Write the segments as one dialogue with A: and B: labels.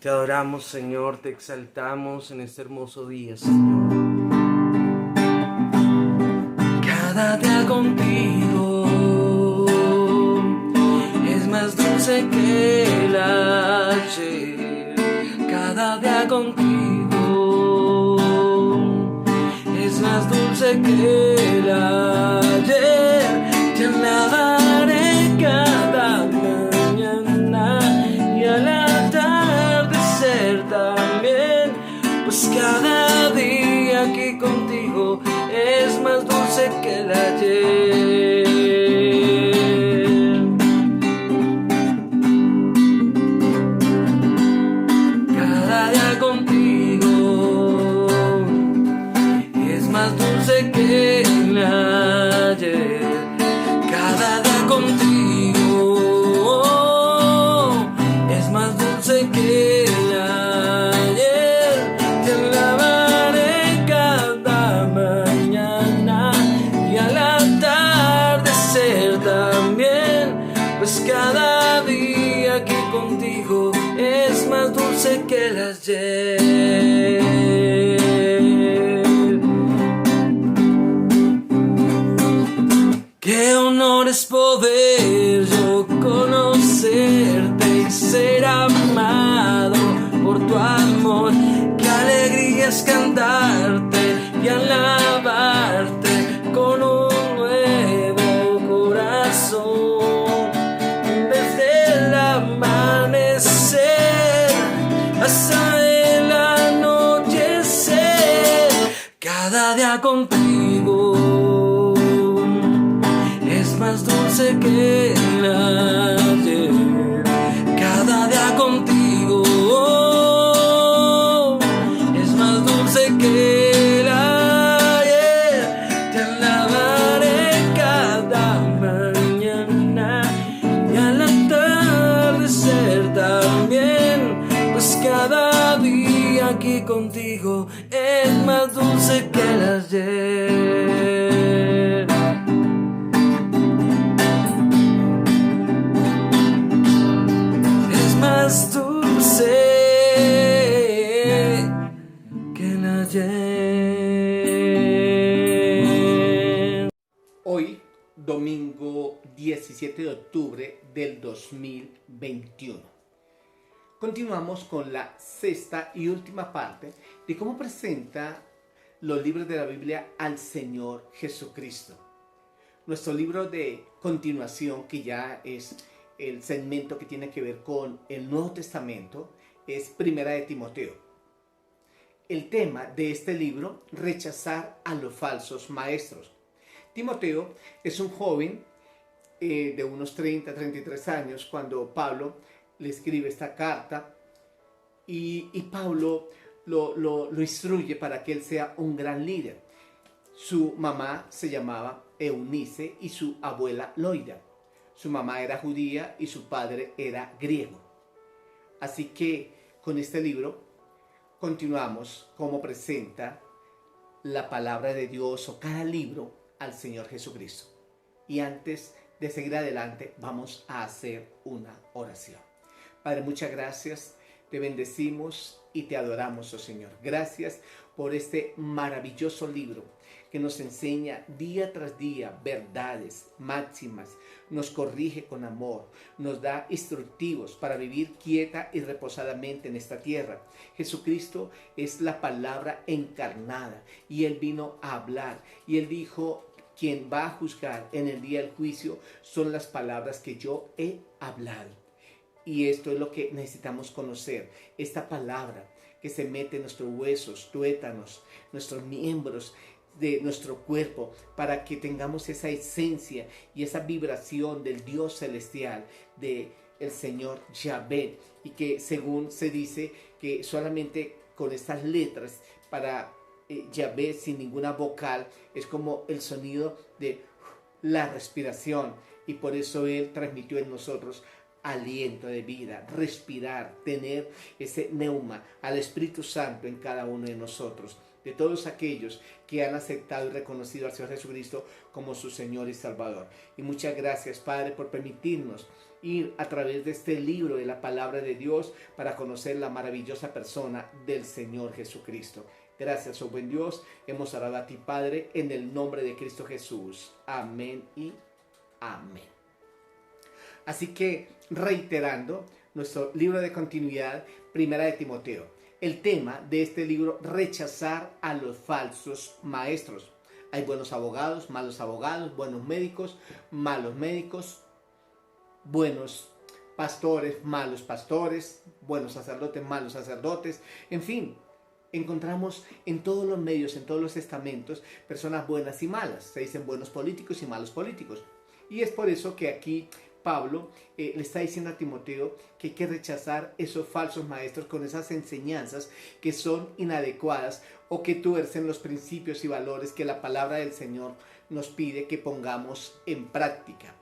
A: Te adoramos, Señor, te exaltamos en este hermoso día, Señor. Cada día contigo es más dulce que el ayer. Cada día contigo es más dulce que el ayer. Te alabaré cada mañana y al atardecer también, pues cada día aquí contigo es más dulce que el ayer. Cada día contigo es más dulce que el ayer. Cada día contigo es más dulce que el ayer. Te alabaré cada mañana y al atardecer también, pues cada día aquí contigo es más dulce que el ayer. Qué honor es poder yo conocerte y ser amado por tu amor. Qué alegría es cantarte y alabarte con un nuevo corazón. Desde el amanecer hasta el anochecer, cada día contigo es más dulce que el ayer. Cada día contigo es más dulce que el ayer. Te alabaré cada mañana y al atardecer también, pues cada día aquí contigo es más dulce que el ayer. Más dulce que el ayer.
B: Hoy, domingo 17 de octubre del 2021. Continuamos con la sexta y última parte de cómo presenta los libros de la Biblia al Señor Jesucristo. Nuestro libro de continuación, que ya es el segmento que tiene que ver con el Nuevo Testamento, es Primera de Timoteo. El tema de este libro: rechazar a los falsos maestros. Timoteo es un joven de unos 33 años cuando Pablo le escribe esta carta y Pablo lo instruye para que él sea un gran líder. Su mamá se llamaba Eunice y su abuela Loida. Su mamá era judía y su padre era griego. Así que con este libro continuamos cómo presenta la palabra de Dios o cada libro al Señor Jesucristo. Y antes de seguir adelante, vamos a hacer una oración. Padre, muchas gracias. Te bendecimos y te adoramos, oh Señor. Gracias por este maravilloso libro que nos enseña día tras día verdades, máximas, nos corrige con amor, nos da instructivos para vivir quieta y reposadamente en esta tierra. Jesucristo es la palabra encarnada y Él vino a hablar y Él dijo: quien va a juzgar en el día del juicio son las palabras que yo he hablado. Y esto es lo que necesitamos conocer, esta palabra que se mete en nuestros huesos, tuétanos, nuestros miembros de nuestro cuerpo, para que tengamos esa esencia y esa vibración del Dios celestial, del Señor Yahvé, y que según se dice que solamente con estas letras para Yahvé, sin ninguna vocal, es como el sonido de la respiración, y por eso Él transmitió en nosotros aliento de vida, respirar, tener ese neuma al Espíritu Santo en cada uno de nosotros, de todos aquellos que han aceptado y reconocido al Señor Jesucristo como su Señor y Salvador. Y muchas gracias, Padre, por permitirnos ir a través de este libro de la palabra de Dios para conocer la maravillosa persona del Señor Jesucristo. Gracias, oh buen Dios, hemos orado a ti, Padre, en el nombre de Cristo Jesús. Amén y amén. Así que, reiterando, nuestro libro de continuidad, Primera de Timoteo. El tema de este libro, rechazar a los falsos maestros. Hay buenos abogados, buenos médicos, malos médicos, buenos pastores, malos pastores, buenos sacerdotes, malos sacerdotes, en fin. Encontramos en todos los medios, en todos los estamentos, personas buenas y malas. Se dicen buenos políticos y malos políticos. Y es por eso que aquí Pablo le está diciendo a Timoteo que hay que rechazar esos falsos maestros con esas enseñanzas que son inadecuadas o que tuercen los principios y valores que la palabra del Señor nos pide que pongamos en práctica.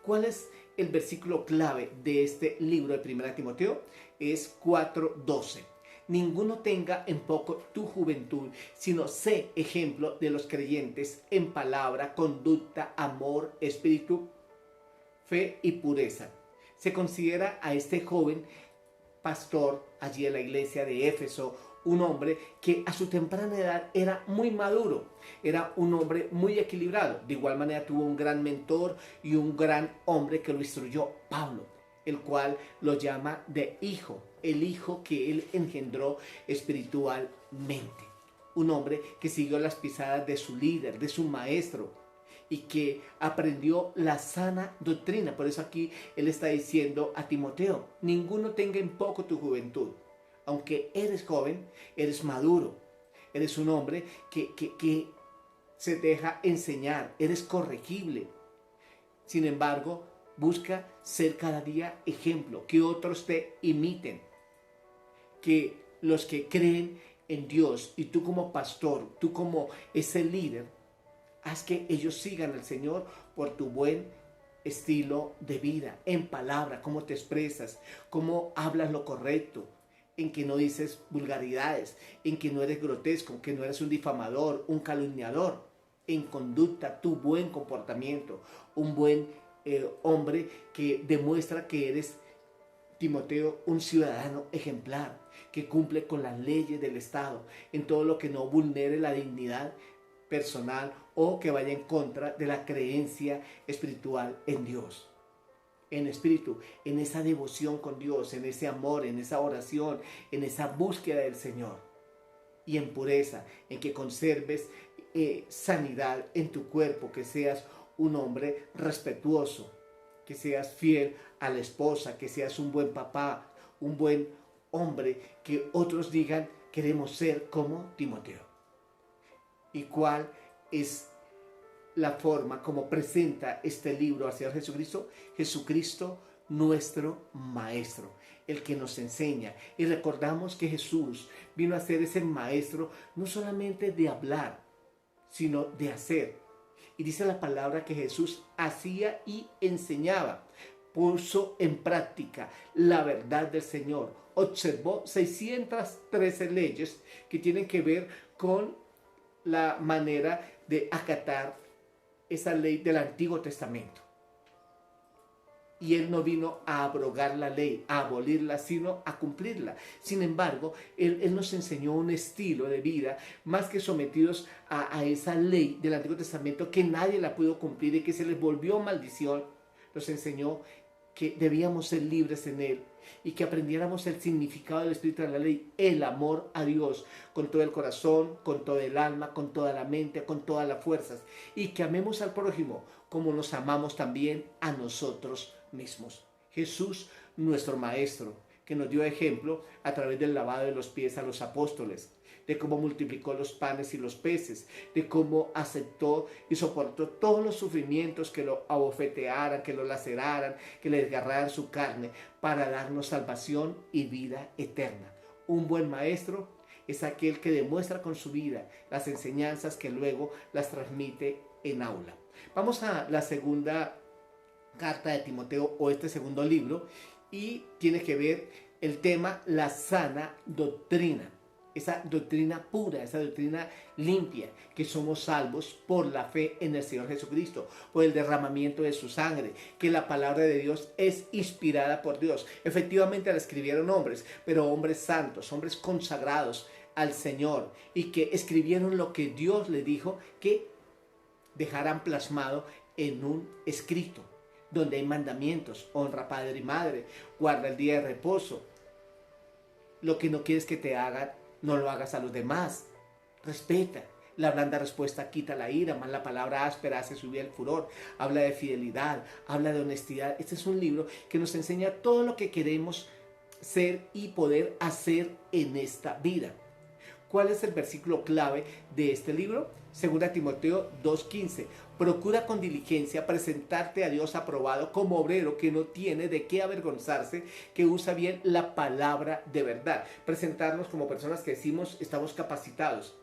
B: ¿Cuál es el versículo clave de este libro de 1 Timoteo? Es 4:12. Ninguno tenga en poco tu juventud, sino sé ejemplo de los creyentes en palabra, conducta, amor, espíritu, fe y pureza. Se considera a este joven pastor allí en la iglesia de Éfeso un hombre que a su temprana edad era muy maduro, era un hombre muy equilibrado. De igual manera tuvo un gran mentor y un gran hombre que lo instruyó, Pablo, el cual lo llama de hijo, el hijo que él engendró espiritualmente. Un hombre que siguió las pisadas de su líder, de su maestro, y que aprendió la sana doctrina. Por eso aquí él está diciendo a Timoteo, ninguno tenga en poco tu juventud. Aunque eres joven, eres maduro, eres un hombre que se deja enseñar, eres corregible. Sin embargo, busca ser cada día ejemplo, que otros te imiten, que los que creen en Dios y tú como pastor, tú como ese líder, haz que ellos sigan al Señor por tu buen estilo de vida, en palabra, cómo te expresas, cómo hablas lo correcto, en que no dices vulgaridades, en que no eres grotesco, que no eres un difamador, un calumniador, en conducta, tu buen comportamiento, un buen hombre que demuestra que eres, Timoteo, un ciudadano ejemplar, que cumple con las leyes del Estado, en todo lo que no vulnere la dignidad personal o que vaya en contra de la creencia espiritual en Dios. En espíritu, en esa devoción con Dios, en ese amor, en esa oración, en esa búsqueda del Señor. Y en pureza, en que conserves sanidad en tu cuerpo, que seas un hombre respetuoso, que seas fiel a la esposa, que seas un buen papá, un buen hombre, que otros digan, queremos ser como Timoteo. ¿Y cuál es la forma como presenta este libro al Señor Jesucristo? Jesucristo, nuestro Maestro, el que nos enseña. Y recordamos que Jesús vino a ser ese Maestro no solamente de hablar, sino de hacer. Y dice la palabra que Jesús hacía y enseñaba, puso en práctica la verdad del Señor, observó 613 leyes que tienen que ver con la manera de acatar esa ley del Antiguo Testamento. Y él no vino a abrogar la ley, a abolirla, sino a cumplirla. Sin embargo, él nos enseñó un estilo de vida más que sometidos a esa ley del Antiguo Testamento que nadie la pudo cumplir y que se les volvió maldición. Nos enseñó que debíamos ser libres en él y que aprendiéramos el significado del espíritu de la ley, el amor a Dios con todo el corazón, con todo el alma, con toda la mente, con todas las fuerzas, y que amemos al prójimo como nos amamos también a nosotros mismos. Jesús, nuestro Maestro, que nos dio ejemplo a través del lavado de los pies a los apóstoles, de cómo multiplicó los panes y los peces, de cómo aceptó y soportó todos los sufrimientos que lo abofetearan, que lo laceraran, que le desgarraran su carne, para darnos salvación y vida eterna. Un buen maestro es aquel que demuestra con su vida las enseñanzas que luego las transmite en aula. Vamos a la segunda carta de Timoteo, o este segundo libro, y tiene que ver el tema la sana doctrina. esa doctrina pura, esa doctrina limpia, que somos salvos por la fe en el Señor Jesucristo, por el derramamiento de su sangre, que la palabra de Dios es inspirada por Dios. Efectivamente la escribieron hombres, pero hombres santos, hombres consagrados al Señor, y que escribieron lo que Dios le dijo que dejaran plasmado en un escrito, donde hay mandamientos: honra padre y madre, guarda el día de reposo, lo que no quieres que te hagan, no lo hagas a los demás, respeta. La blanda respuesta quita la ira, más la palabra áspera hace subir el furor. Habla de fidelidad, habla de honestidad. Este es un libro que nos enseña todo lo que queremos ser y poder hacer en esta vida. ¿Cuál es el versículo clave de este libro? 2 Timoteo 2:15. Procura con diligencia presentarte a Dios aprobado como obrero que no tiene de qué avergonzarse, que usa bien la palabra de verdad. Presentarnos como personas que decimos estamos capacitados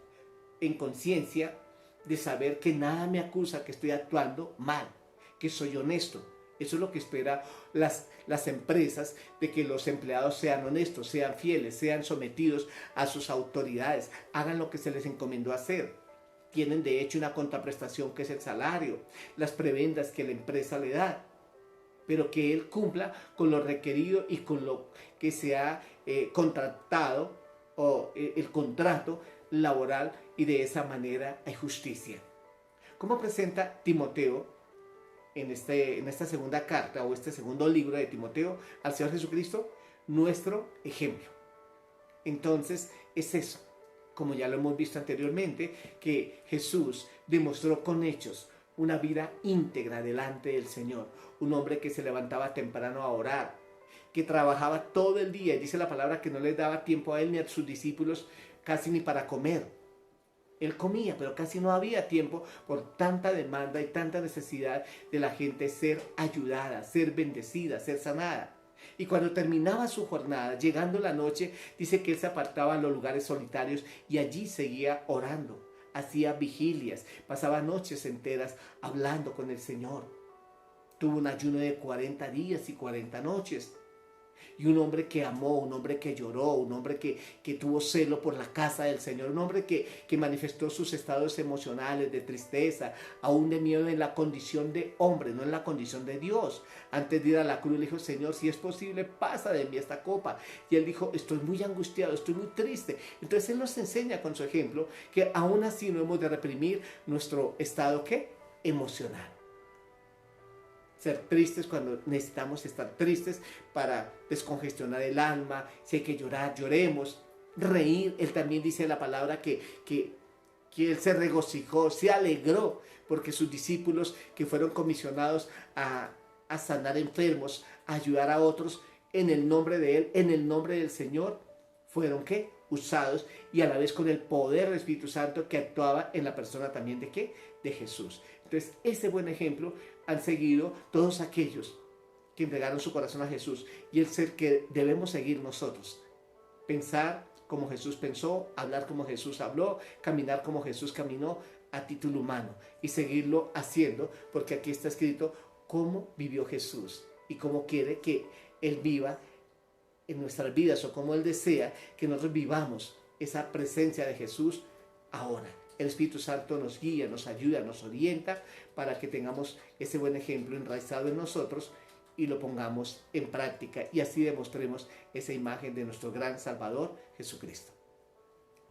B: en conciencia de saber que nada me acusa que estoy actuando mal, que soy honesto. Eso es lo que espera las empresas, de que los empleados sean honestos, sean fieles, sean sometidos a sus autoridades, hagan lo que se les encomendó hacer. Tienen de hecho una contraprestación que es el salario, las prebendas que la empresa le da, pero que él cumpla con lo requerido y con lo que se ha contratado, o el contrato laboral, y de esa manera hay justicia. ¿Cómo presenta Timoteo en esta segunda carta o este segundo libro de Timoteo al Señor Jesucristo? Nuestro ejemplo. Entonces es eso, como ya lo hemos visto anteriormente, que Jesús demostró con hechos una vida íntegra delante del Señor. Un hombre que se levantaba temprano a orar, que trabajaba todo el día, y dice la palabra que no les daba tiempo a él ni a sus discípulos casi ni para comer. Él comía, pero casi no había tiempo por tanta demanda y tanta necesidad de la gente ser ayudada, ser bendecida, ser sanada. Y cuando terminaba su jornada, llegando la noche, dice que él se apartaba a los lugares solitarios y allí seguía orando. Hacía vigilias, pasaba noches enteras hablando con el Señor. Tuvo un ayuno de 40 días y 40 noches. Y un hombre que amó, un hombre que lloró, un hombre que tuvo celo por la casa del Señor, un hombre que manifestó sus estados emocionales de tristeza, aún de miedo en la condición de hombre, no en la condición de Dios. Antes de ir a la cruz le dijo: Señor, si es posible, pasa de mí esta copa. Y él dijo: estoy muy angustiado, estoy muy triste. Entonces él nos enseña con su ejemplo que aún así no hemos de reprimir nuestro estado, ¿qué? Emocional. Ser tristes cuando necesitamos estar tristes para descongestionar el alma. Si hay que llorar, lloremos. Reír, él también dice en la palabra que él se regocijó, se alegró, porque sus discípulos que fueron comisionados a sanar enfermos, a ayudar a otros en el nombre de él, en el nombre del Señor, fueron ¿qué? Usados, y a la vez con el poder del Espíritu Santo que actuaba en la persona también de ¿qué? De Jesús. Entonces, ese buen ejemplo han seguido todos aquellos que entregaron su corazón a Jesús, y es el que debemos seguir nosotros. Pensar como Jesús pensó, hablar como Jesús habló, caminar como Jesús caminó a título humano, y seguirlo haciendo, porque aquí está escrito cómo vivió Jesús y cómo quiere que Él viva en nuestras vidas, o cómo Él desea que nosotros vivamos esa presencia de Jesús ahora. El Espíritu Santo nos guía, nos ayuda, nos orienta para que tengamos ese buen ejemplo enraizado en nosotros y lo pongamos en práctica, y así demostremos esa imagen de nuestro gran Salvador Jesucristo.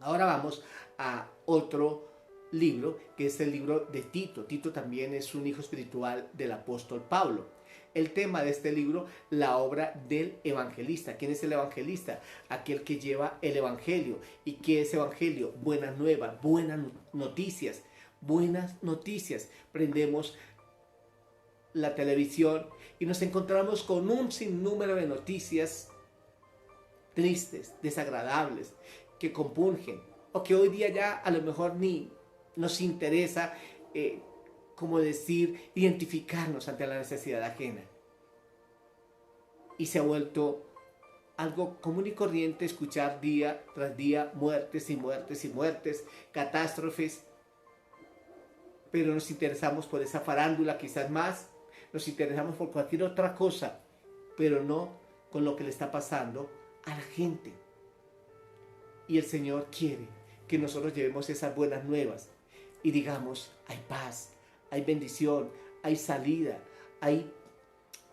B: Ahora vamos a otro libro, que es el libro de Tito. Tito también es un hijo espiritual del apóstol Pablo. El tema de este libro, la obra del evangelista. ¿Quién es el evangelista? Aquel que lleva el evangelio. ¿Y qué es evangelio? Buenas nuevas, buenas noticias. Buenas noticias. Prendemos la televisión y nos encontramos con un sinnúmero de noticias tristes, desagradables, que compungen, o que hoy día ya a lo mejor ni nos interesa, como decir, identificarnos ante la necesidad ajena. Y se ha vuelto algo común y corriente escuchar día tras día muertes y muertes y muertes, catástrofes, pero nos interesamos por esa farándula quizás más, nos interesamos por cualquier otra cosa, pero no con lo que le está pasando a la gente. Y el Señor quiere que nosotros llevemos esas buenas nuevas y digamos, hay paz, hay bendición, hay salida, hay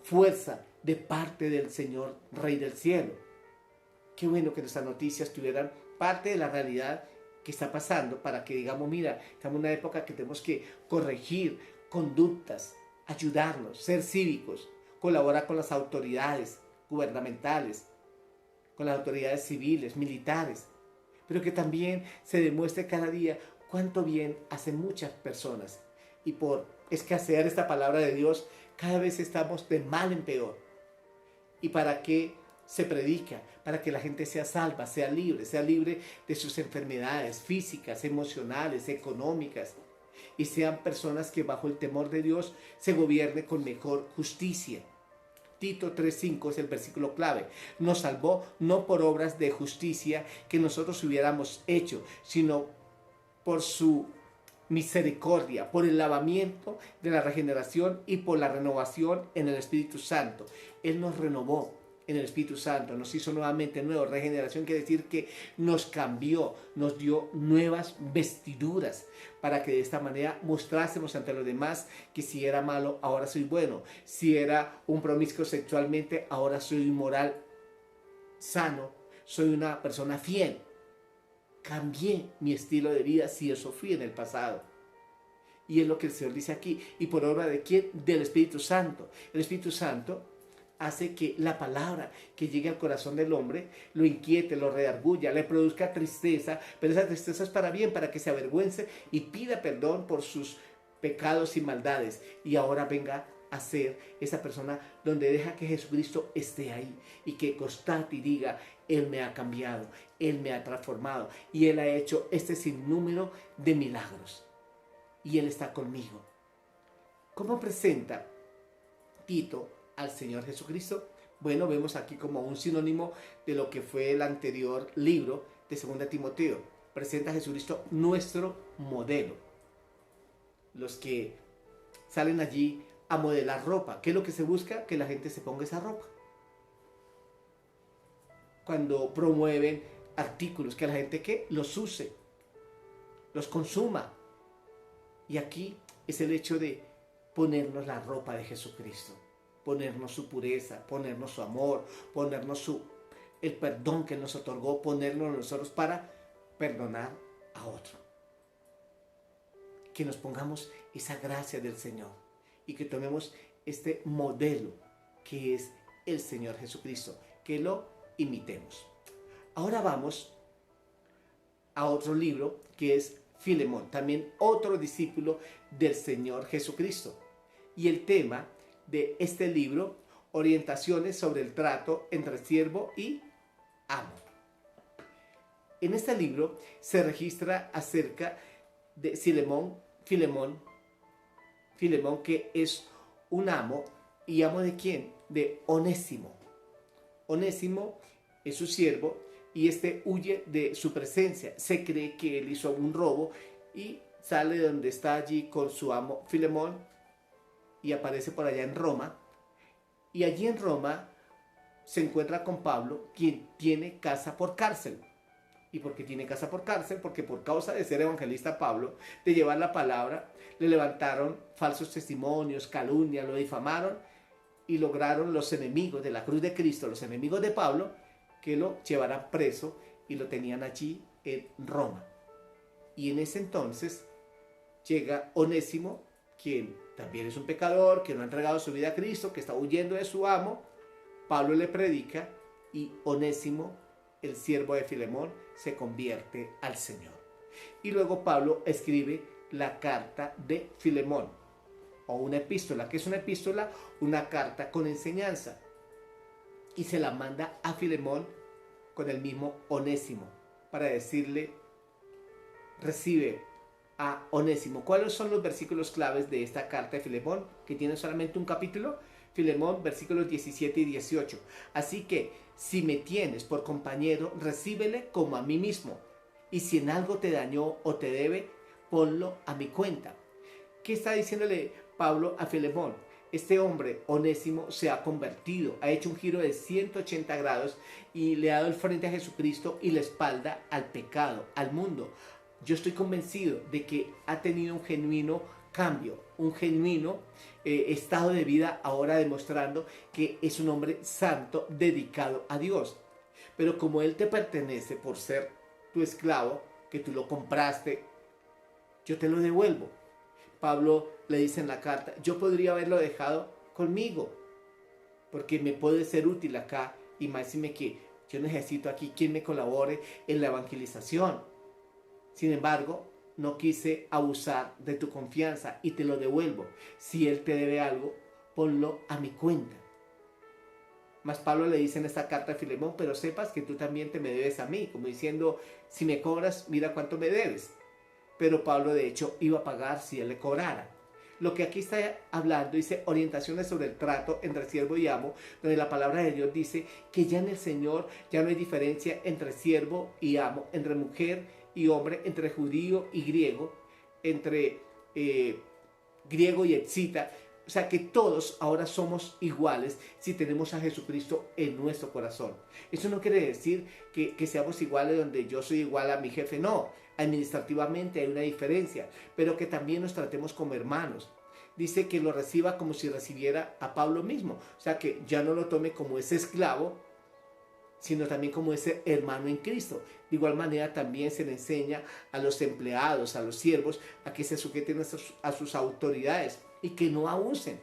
B: fuerza de parte del Señor, Rey del cielo. Qué bueno que nuestras noticias tuvieran parte de la realidad que está pasando para que digamos, mira, estamos en una época que tenemos que corregir conductas, ayudarnos, ser cívicos, colaborar con las autoridades gubernamentales, con las autoridades civiles, militares, pero que también se demuestre cada día cuánto bien hacen muchas personas. Y por escasear esta palabra de Dios, cada vez estamos de mal en peor. ¿Y para qué se predica? Para que la gente sea salva, sea libre de sus enfermedades físicas, emocionales, económicas, y sean personas que bajo el temor de Dios se gobierne con mejor justicia. Tito 3:5 es el versículo clave. Nos salvó no por obras de justicia que nosotros hubiéramos hecho, sino por su misericordia, por el lavamiento de la regeneración y por la renovación en el Espíritu Santo. Él nos renovó en el Espíritu Santo, nos hizo nuevamente nuevos. Regeneración quiere decir que nos cambió, nos dio nuevas vestiduras para que de esta manera mostrásemos ante los demás que si era malo, ahora soy bueno. Si era un promiscuo sexualmente, ahora soy moral, sano, soy una persona fiel. Cambié mi estilo de vida si eso fui en el pasado. Y es lo que el Señor dice aquí. ¿Y por obra de quién? Del Espíritu Santo. El Espíritu Santo hace que la palabra que llegue al corazón del hombre lo inquiete, lo redarguya, le produzca tristeza, pero esa tristeza es para bien, para que se avergüence y pida perdón por sus pecados y maldades. Y ahora venga a ser esa persona donde deja que Jesucristo esté ahí y que constate y diga, Él me ha cambiado, Él me ha transformado y Él ha hecho este sinnúmero de milagros y Él está conmigo. ¿Cómo presenta Tito al Señor Jesucristo? Bueno, vemos aquí como un sinónimo de lo que fue el anterior libro de 2 Timoteo. Presenta a Jesucristo nuestro modelo. Los que salen allí a modelar ropa, ¿qué es lo que se busca? Que la gente se ponga esa ropa. Cuando promueven artículos, que la gente ¿qué? Los use, los consuma. Y aquí es el hecho de ponernos la ropa de Jesucristo, ponernos su pureza, ponernos su amor, ponernos el perdón que nos otorgó, ponernos nosotros para perdonar a otro. Que nos pongamos esa gracia del Señor y que tomemos este modelo que es el Señor Jesucristo, que lo imitemos. Ahora vamos a otro libro que es Filemón, también otro discípulo del Señor Jesucristo. Y el tema de este libro, orientaciones sobre el trato entre siervo y amo. En este libro se registra acerca de Filemón, que es un amo, y amo de quién? De Onésimo. Onésimo es su siervo y este huye de su presencia. Se cree que él hizo un robo y sale de donde está allí con su amo Filemón y aparece por allá en Roma. Y allí en Roma se encuentra con Pablo, quien tiene casa por cárcel. ¿Y por qué tiene casa por cárcel? Porque por causa de ser evangelista Pablo, de llevar la palabra, le levantaron falsos testimonios, calumnias, lo difamaron y lograron los enemigos de la cruz de Cristo, los enemigos de Pablo, que lo llevaran preso y lo tenían allí en Roma. Y en ese entonces llega Onésimo, quien también es un pecador, que no ha entregado su vida a Cristo, que está huyendo de su amo. Pablo le predica y Onésimo, el siervo de Filemón, se convierte al Señor. Y luego Pablo escribe la carta de Filemón, o una epístola. ¿Qué es una epístola? Una carta con enseñanza. Y se la manda a Filemón con el mismo Onésimo, para decirle, recibe a Onésimo. ¿Cuáles son los versículos claves de esta carta de Filemón, que tiene solamente un capítulo? Filemón, versículos 17 y 18. Así que, si me tienes por compañero, recíbele como a mí mismo. Y si en algo te dañó o te debe, ponlo a mi cuenta. ¿Qué está diciéndole Pablo a Filemón? Este hombre, Onésimo, se ha convertido, ha hecho un giro de 180 grados y le ha dado el frente a Jesucristo y la espalda al pecado, al mundo. Yo estoy convencido de que ha tenido un genuino cambio, un genuino estado de vida, ahora demostrando que es un hombre santo dedicado a Dios. Pero como él te pertenece por ser tu esclavo, que tú lo compraste, yo te lo devuelvo. Pablo le dice en la carta, yo podría haberlo dejado conmigo, porque me puede ser útil acá, y más dime que yo necesito aquí quien me colabore en la evangelización. Sin embargo, no quise abusar de tu confianza y te lo devuelvo. Si él te debe algo, ponlo a mi cuenta. Mas Pablo le dice en esta carta a Filemón, pero sepas que tú también te me debes a mí, como diciendo, si me cobras, mira cuánto me debes. Pero Pablo de hecho iba a pagar si él le cobrara. Lo que aquí está hablando dice orientaciones sobre el trato entre siervo y amo, donde la palabra de Dios dice que ya en el Señor ya no hay diferencia entre siervo y amo, entre mujer y hombre, entre judío y griego, entre griego y excita. O sea que todos ahora somos iguales si tenemos a Jesucristo en nuestro corazón. Eso no quiere decir que seamos iguales donde yo soy igual a mi jefe, no. Administrativamente hay una diferencia, pero que también nos tratemos como hermanos. Dice que lo reciba como si recibiera a Pablo mismo. O sea que ya no lo tome como ese esclavo, sino también como ese hermano en Cristo. De igual manera también se le enseña a los empleados, a los siervos, a que se sujeten a sus autoridades y que no abusen.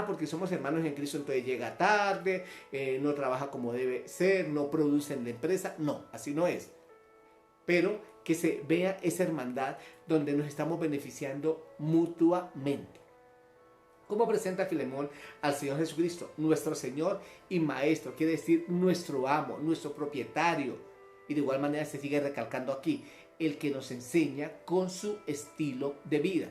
B: Porque somos hermanos en Cristo, entonces llega tarde, no trabaja como debe ser, no produce en la empresa. No, así no es. Pero que se vea esa hermandad donde nos estamos beneficiando mutuamente. ¿Cómo presenta Filemón al Señor Jesucristo? Nuestro Señor y Maestro, quiere decir nuestro amo, nuestro propietario. Y de igual manera se sigue recalcando aquí, el que nos enseña con su estilo de vida.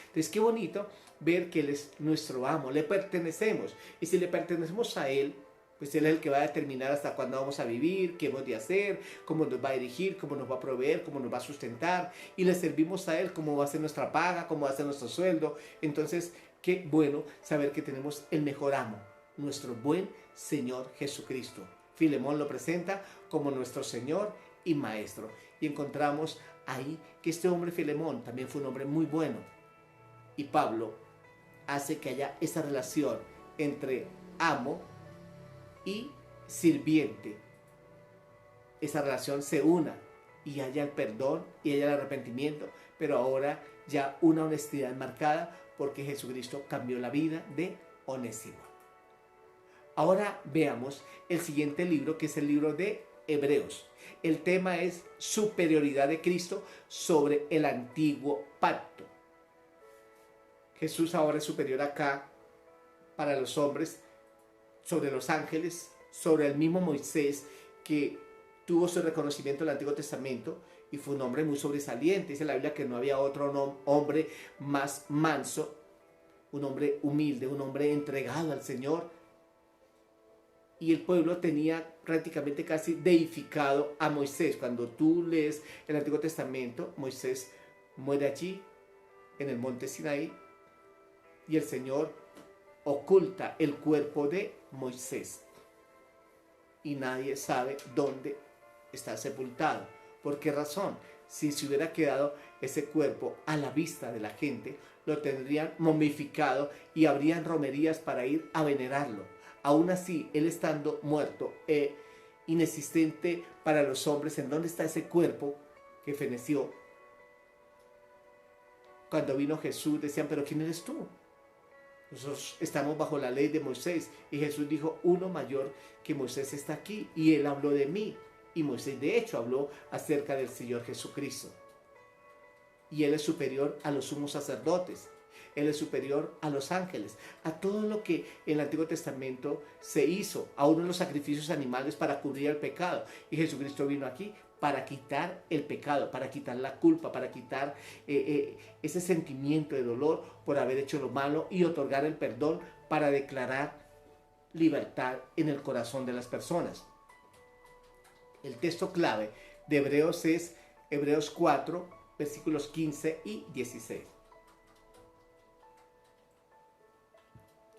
B: Entonces qué bonito ver que Él es nuestro amo, le pertenecemos. Y si le pertenecemos a Él, pues Él es el que va a determinar hasta cuándo vamos a vivir, qué hemos de hacer, cómo nos va a dirigir, cómo nos va a proveer, cómo nos va a sustentar. Y le servimos a Él, cómo va a ser nuestra paga, cómo va a ser nuestro sueldo. Entonces, qué bueno saber que tenemos el mejor amo, nuestro buen Señor Jesucristo. Filemón lo presenta como nuestro Señor y Maestro. Y encontramos ahí que este hombre Filemón también fue un hombre muy bueno. Y Pablo hace que haya esa relación entre amo y sirviente. Esa relación se una y haya el perdón y haya el arrepentimiento, pero ahora ya una honestidad marcada porque Jesucristo cambió la vida de Onésimo. Ahora veamos el siguiente libro, que es el libro de Hebreos. El tema es superioridad de Cristo sobre el antiguo pacto. Jesús ahora es superior acá para los hombres, sobre los ángeles, sobre el mismo Moisés que tuvo su reconocimiento en el Antiguo Testamento y fue un hombre muy sobresaliente. Dice la Biblia que no había otro hombre más manso, un hombre humilde, un hombre entregado al Señor. Y el pueblo tenía prácticamente casi deificado a Moisés. Cuando tú lees el Antiguo Testamento, Moisés muere allí, en el monte Sinaí, y el Señor oculta el cuerpo de Moisés. Y nadie sabe dónde está sepultado. ¿Por qué razón? Si se hubiera quedado ese cuerpo a la vista de la gente, lo tendrían momificado y habrían romerías para ir a venerarlo. Aún así, él estando muerto e inexistente para los hombres, ¿en dónde está ese cuerpo que feneció? Cuando vino Jesús decían, ¿pero quién eres tú? Nosotros estamos bajo la ley de Moisés. Y Jesús dijo, uno mayor que Moisés está aquí. Y él habló de mí. Y Moisés de hecho habló acerca del Señor Jesucristo. Y él es superior a los sumos sacerdotes. Él es superior a los ángeles. A todo lo que en el Antiguo Testamento se hizo. A uno de los sacrificios animales para cubrir el pecado. Y Jesucristo vino aquí para quitar el pecado, para quitar la culpa, para quitar ese sentimiento de dolor por haber hecho lo malo y otorgar el perdón para declarar libertad en el corazón de las personas. El texto clave de Hebreos es Hebreos 4, versículos 15 y 16.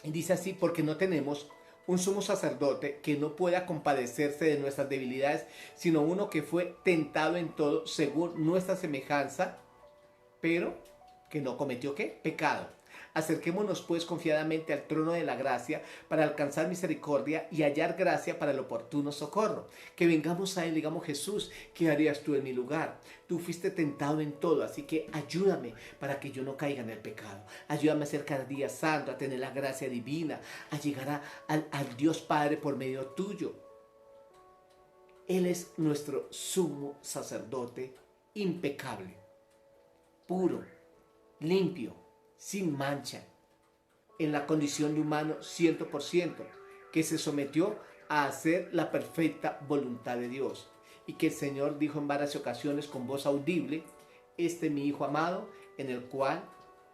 B: Y dice así, porque no tenemos un sumo sacerdote que no pueda compadecerse de nuestras debilidades, sino uno que fue tentado en todo según nuestra semejanza, pero que no cometió ¿qué? Pecado. Acerquémonos pues confiadamente al trono de la gracia para alcanzar misericordia y hallar gracia para el oportuno socorro. Que vengamos a Él y digamos, Jesús, ¿qué harías tú en mi lugar? Tú fuiste tentado en todo, así que ayúdame para que yo no caiga en el pecado. Ayúdame a ser cada día santo, a tener la gracia divina, a llegar al Dios Padre por medio tuyo. Él es nuestro sumo sacerdote impecable, puro, limpio, sin mancha, en la condición de humano 100%, que se sometió a hacer la perfecta voluntad de Dios. Y que el Señor dijo en varias ocasiones con voz audible, este es mi Hijo amado, en el cual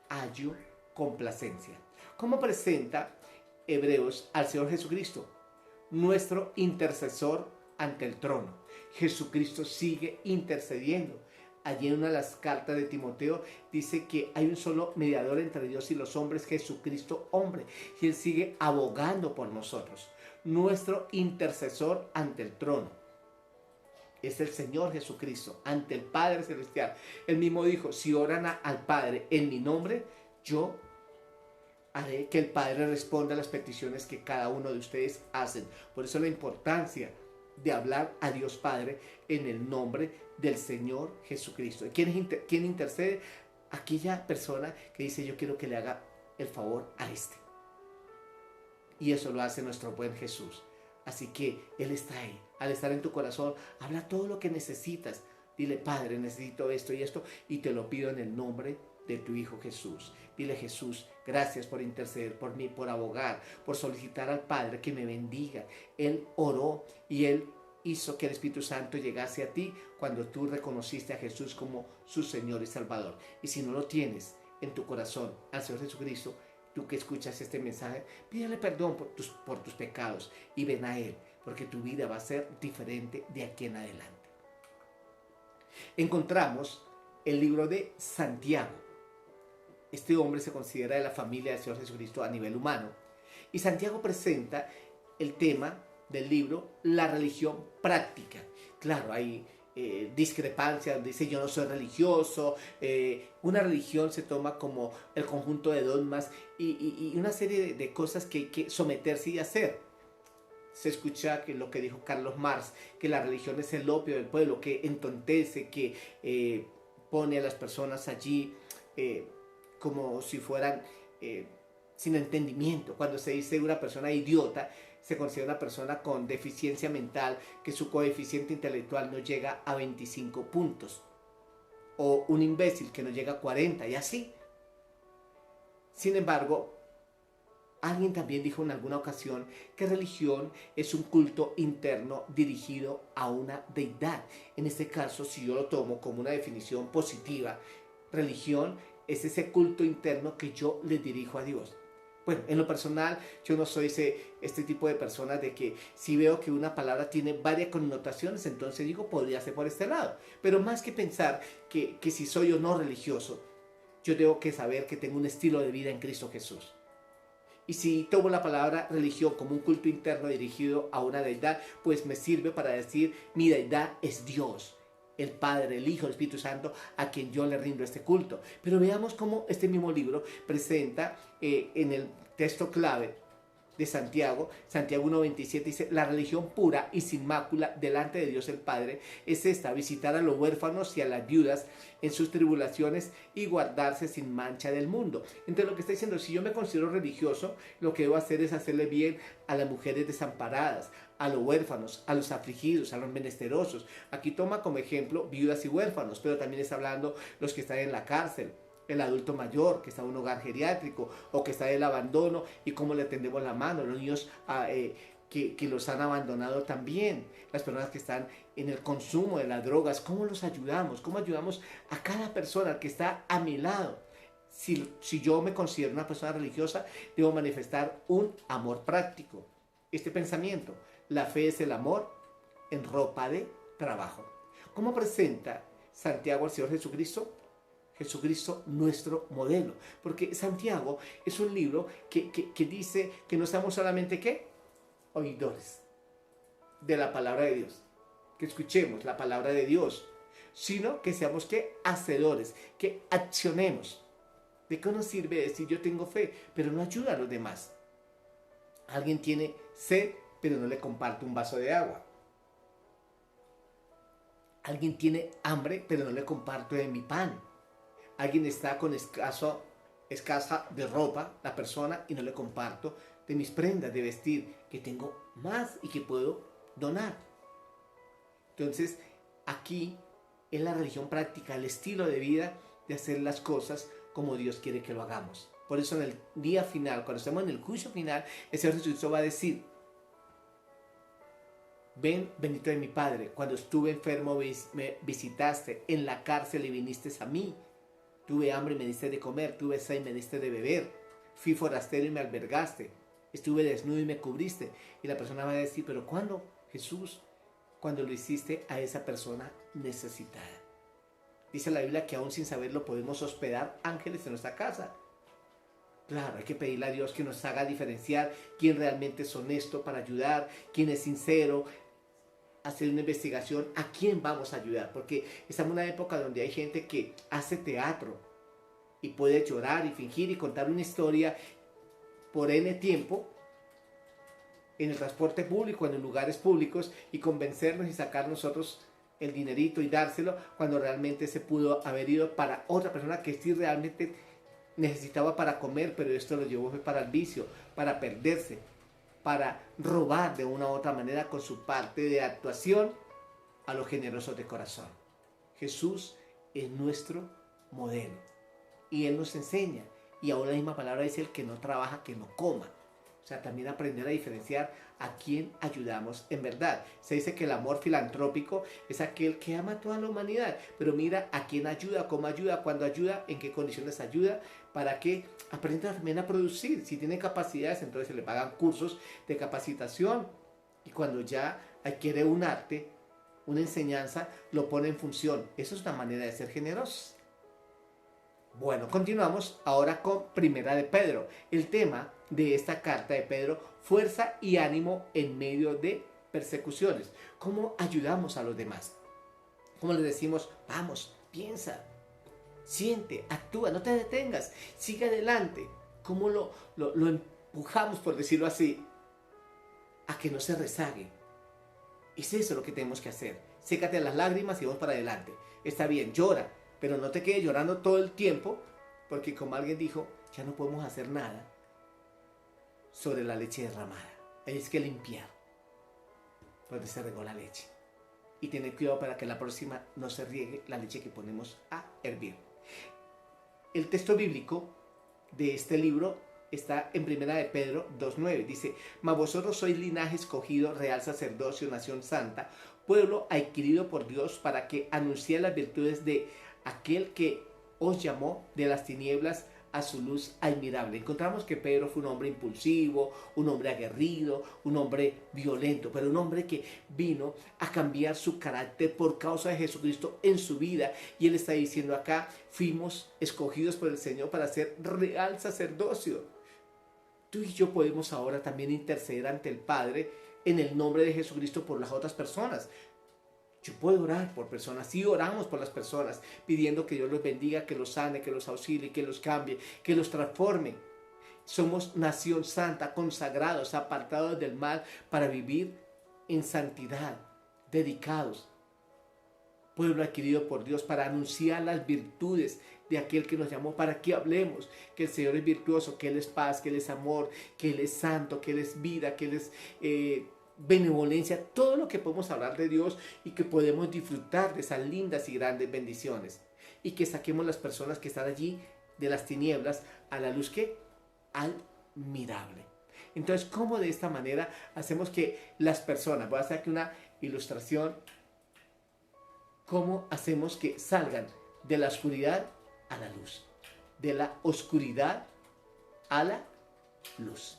B: hallo complacencia. ¿Cómo presenta Hebreos al Señor Jesucristo? Nuestro intercesor ante el trono. Jesucristo sigue intercediendo. Allí en una de las cartas de Timoteo dice que hay un solo mediador entre Dios y los hombres, Jesucristo hombre, y Él sigue abogando por nosotros. Nuestro intercesor ante el trono es el Señor Jesucristo, ante el Padre Celestial. Él mismo dijo, si oran al Padre en mi nombre, yo haré que el Padre responda a las peticiones que cada uno de ustedes hacen. Por eso la importancia de hablar a Dios Padre en el nombre del Señor Jesucristo. ¿Quién intercede? Aquella persona que dice, yo quiero que le haga el favor a este. Y eso lo hace nuestro buen Jesús. Así que Él está ahí. Al estar en tu corazón, habla todo lo que necesitas. Dile, Padre, necesito esto y esto, y te lo pido en el nombre de tu Hijo Jesús. Dile, Jesús, gracias por interceder por mí, por abogar, por solicitar al Padre que me bendiga. Él oró y Él hizo que el Espíritu Santo llegase a ti cuando tú reconociste a Jesús como su Señor y Salvador. Y si no lo tienes en tu corazón al Señor Jesucristo, tú que escuchas este mensaje, pídele perdón por tus pecados y ven a Él, porque tu vida va a ser diferente de aquí en adelante. Encontramos el libro de Santiago. Este hombre se considera de la familia del Señor Jesucristo a nivel humano. Y Santiago presenta el tema del libro, la religión práctica. Claro, hay discrepancias, dice yo no soy religioso, una religión se toma como el conjunto de dogmas y una serie de cosas que hay que someterse y hacer. Se escucha que lo que dijo Carlos Marx, que la religión es el opio del pueblo, que entontece, que pone a las personas allí como si fueran sin entendimiento. Cuando se dice una persona idiota, se considera una persona con deficiencia mental, que su coeficiente intelectual no llega a 25 puntos. O un imbécil que no llega a 40 y así. Sin embargo, alguien también dijo en alguna ocasión que religión es un culto interno dirigido a una deidad. En este caso, si yo lo tomo como una definición positiva, religión es ese culto interno que yo le dirijo a Dios. Bueno, en lo personal, yo no soy este tipo de personas de que si veo que una palabra tiene varias connotaciones, entonces digo, podría ser por este lado. Pero más que pensar que si soy o no religioso, yo tengo que saber que tengo un estilo de vida en Cristo Jesús. Y si tomo la palabra religión como un culto interno dirigido a una deidad, pues me sirve para decir, mi deidad es Dios, el Padre, el Hijo, el Espíritu Santo, a quien yo le rindo este culto. Pero veamos cómo este mismo libro presenta en el texto clave de Santiago, Santiago 1:27, dice, la religión pura y sin mácula delante de Dios el Padre es esta, visitar a los huérfanos y a las viudas en sus tribulaciones y guardarse sin mancha del mundo. Entonces lo que está diciendo, si yo me considero religioso, lo que debo hacer es hacerle bien a las mujeres desamparadas, a los huérfanos, a los afligidos, a los menesterosos. Aquí toma como ejemplo viudas y huérfanos, pero también está hablando los que están en la cárcel, el adulto mayor que está en un hogar geriátrico o que está en el abandono y cómo le tendemos la mano, los niños que los han abandonado también, las personas que están en el consumo de las drogas, cómo los ayudamos, cómo ayudamos a cada persona que está a mi lado. Si yo me considero una persona religiosa, debo manifestar un amor práctico. Este pensamiento, la fe es el amor en ropa de trabajo. ¿Cómo presenta Santiago al Señor Jesucristo? Jesucristo nuestro modelo. Porque Santiago es un libro que dice que no seamos solamente ¿qué? Oidores de la palabra de Dios. Que escuchemos la palabra de Dios. Sino que seamos ¿qué? Hacedores. Que accionemos. ¿De qué nos sirve decir yo tengo fe, pero no ayuda a los demás? Alguien tiene sed, pero no le comparto un vaso de agua. Alguien tiene hambre, pero no le comparto de mi pan. Alguien está con escasa de ropa, la persona, y no le comparto de mis prendas de vestir, que tengo más y que puedo donar. Entonces, aquí es la religión práctica, el estilo de vida de hacer las cosas como Dios quiere que lo hagamos. Por eso en el día final, cuando estemos en el juicio final, el Señor Jesucristo va a decir: ven, bendito de mi Padre, cuando estuve enfermo me visitaste, en la cárcel y viniste a mí, tuve hambre y me diste de comer, tuve sed y me diste de beber, fui forastero y me albergaste, estuve desnudo y me cubriste. Y la persona va a decir: pero ¿cuándo, Jesús? Cuando lo hiciste a esa persona necesitada. Dice la Biblia que aún sin saberlo podemos hospedar ángeles en nuestra casa. Claro, hay que pedirle a Dios que nos haga diferenciar quién realmente es honesto para ayudar, quién es sincero, hacer una investigación a quién vamos a ayudar, porque estamos en una época donde hay gente que hace teatro y puede llorar y fingir y contar una historia por N tiempo en el transporte público, en los lugares públicos, y convencernos y sacar nosotros el dinerito y dárselo, cuando realmente se pudo haber ido para otra persona que sí realmente necesitaba para comer, pero esto lo llevó para el vicio, para perderse, para robar de una u otra manera con su parte de actuación a los generosos de corazón. Jesús es nuestro modelo y Él nos enseña, y aún la misma palabra dice: el que no trabaja, que no coma. O sea, también aprender a diferenciar a quién ayudamos en verdad. Se dice que el amor filantrópico es aquel que ama a toda la humanidad, pero mira a quién ayuda, cómo ayuda, cuándo ayuda, en qué condiciones ayuda, para que aprenda también a producir. Si tiene capacidades, entonces se le pagan cursos de capacitación, y cuando ya adquiere un arte, una enseñanza, lo pone en función. Eso es una manera de ser generosos. Bueno, continuamos ahora con Primera de Pedro. El tema de esta carta de Pedro: fuerza y ánimo en medio de persecuciones. ¿Cómo ayudamos a los demás? ¿Cómo les decimos: vamos, piensa, siente, actúa, no te detengas, sigue adelante? ¿Cómo lo empujamos, por decirlo así, a que no se rezague? Es eso lo que tenemos que hacer. Sécate las lágrimas y vamos para adelante. Está bien, llora, pero no te quedes llorando todo el tiempo, porque como alguien dijo, ya no podemos hacer nada sobre la leche derramada. Hay que limpiar donde se regó la leche. Y tener cuidado para que la próxima no se riegue la leche que ponemos a hervir. El texto bíblico de este libro está en Primera de Pedro 2:9. Dice: mas vosotros sois linaje escogido, real sacerdocio, nación santa, pueblo adquirido por Dios, para que anunciéis las virtudes de aquel que os llamó de las tinieblas a su luz admirable. Encontramos que Pedro fue un hombre impulsivo, un hombre aguerrido, un hombre violento, pero un hombre que vino a cambiar su carácter por causa de Jesucristo en su vida. Y él está diciendo acá: fuimos escogidos por el Señor para ser real sacerdocio. Tú y yo podemos ahora también interceder ante el Padre en el nombre de Jesucristo por las otras personas. Yo puedo orar por personas, sí, oramos por las personas, pidiendo que Dios los bendiga, que los sane, que los auxilie, que los cambie, que los transforme. Somos nación santa, consagrados, apartados del mal, para vivir en santidad, dedicados. Pueblo adquirido por Dios, para anunciar las virtudes de aquel que nos llamó, para que hablemos que el Señor es virtuoso, que Él es paz, que Él es amor, que Él es santo, que Él es vida, que Él es benevolencia, todo lo que podemos hablar de Dios, y que podemos disfrutar de esas lindas y grandes bendiciones, y que saquemos las personas que están allí de las tinieblas a la luz que admirable. Entonces, ¿cómo de esta manera hacemos que las personas, voy a hacer aquí una ilustración, cómo hacemos que salgan de la oscuridad a la luz, de la oscuridad a la luz,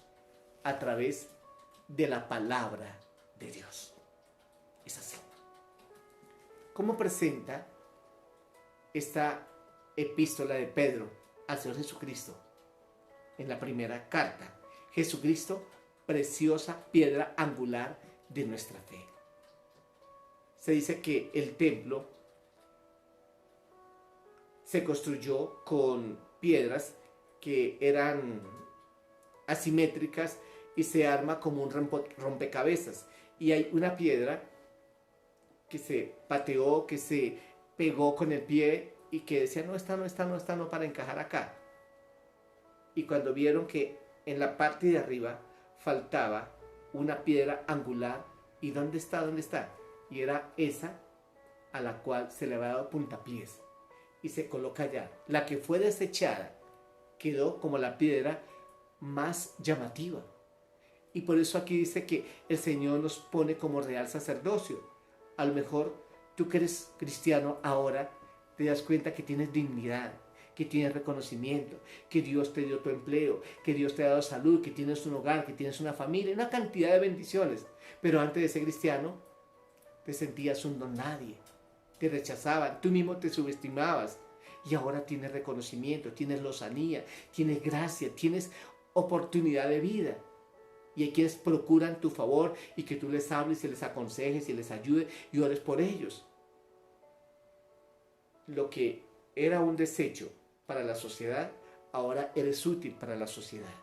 B: a través de la palabra de Dios? Es así. ¿Cómo presenta esta epístola de Pedro al Señor Jesucristo, en la primera carta. Jesucristo, preciosa piedra angular de nuestra fe. Se dice que el templo se construyó con piedras que eran asimétricas y se arma como un rompecabezas. Y hay una piedra que se pateó, que se pegó con el pie y que decía, no, esta no para encajar acá. Y cuando vieron que en la parte de arriba faltaba una piedra angular, ¿y dónde está? ¿Dónde está? Y era esa a la cual se le había dado puntapiés y se coloca allá. La que fue desechada quedó como la piedra más llamativa. Y por eso aquí dice que el Señor nos pone como real sacerdocio. A lo mejor tú que eres cristiano ahora te das cuenta que tienes dignidad, que tienes reconocimiento, que Dios te dio tu empleo, que Dios te ha dado salud, que tienes un hogar, que tienes una familia, una cantidad de bendiciones. Pero antes de ser cristiano te sentías un don nadie, te rechazaban, tú mismo te subestimabas. Y ahora tienes reconocimiento, tienes lozanía, tienes gracia, tienes oportunidad de vida. Y hay quienes procuran tu favor y que tú les hables y les aconsejes y les ayudes y ores por ellos. Lo que era un desecho para la sociedad, ahora eres útil para la sociedad.